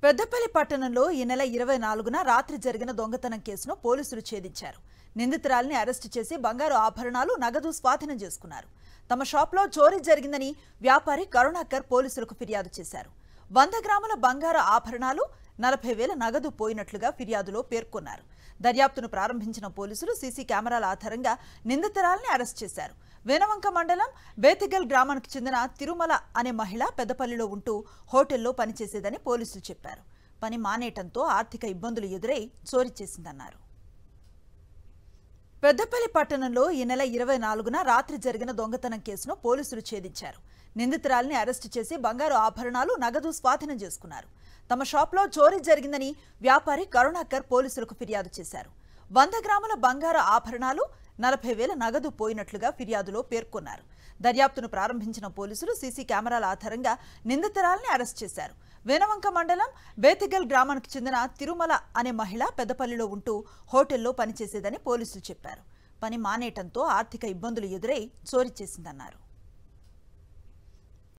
పెద్దపల్లి పట్టణంలో ఈ నెల 24న రాత్రి జరిగిన దొంగతనం కేసును పోలీసులు ఛేదించారు. నిందితురాలిని అరెస్టు చేసి బంగారు ఆభరణాలు, నగదు స్వాధీనం చేసుకున్నారు. తమ షాప్లో చోరీ జరిగిందని వ్యాపారి కరుణాకర్ పోలీసులకు ఫిర్యాదు చేశారు. 100 గ్రాముల బంగారు ఆభరణాలు, 40,000 నగదు పోయినట్లుగా ఫిర్యాదులో పేర్కొన్నారు. దర్యాప్తును ప్రారంభించిన పోలీసులు సీసీ కెమెరాల ఆధారంగా నిందితురాలిని అరెస్ట్ చేశారు. వేనవంక మండలం బేతిగల్ గ్రామానికి చెందిన తిరుమల అనే మహిళ పెద్దపల్లిలో ఉంటూ హోటల్లో పనిచేసేదని పోలీసులు చెప్పారు. పని మానేయటంతో ఆర్థిక ఇబ్బందులు ఎదురై చోరీ చేసిందన్నారు. పెద్దపల్లి పట్టణంలో ఈ నెల 24న రాత్రి జరిగిన దొంగతనం కేసును పోలీసులు ఛేదించారు. నిందితురాలిని అరెస్టు చేసి బంగారు ఆభరణాలు, నగదు స్వాధీనం చేసుకున్నారు. తమ షాప్లో చోరీ జరిగిందని వ్యాపారి కరుణాకర్ పోలీసులకు ఫిర్యాదు చేశారు. 100 గ్రాముల బంగారు ఆభరణాలు, 40,000 నగదు పోయినట్లుగా ఫిర్యాదులో పేర్కొన్నారు. దర్యాప్తును ప్రారంభించిన పోలీసులు సీసీ కెమెరాల ఆధారంగా నిందితురాలిని అరెస్ట్ చేశారు. వేనవంక మండలం బేతిగల్ గ్రామానికి చెందిన తిరుమల అనే మహిళ పెద్దపల్లిలో ఉంటూ హోటల్లో పనిచేసేదని పోలీసులు చెప్పారు. పని మానేయటంతో ఆర్థిక ఇబ్బందులు ఎదురై చోరీ చేసిందన్నారు.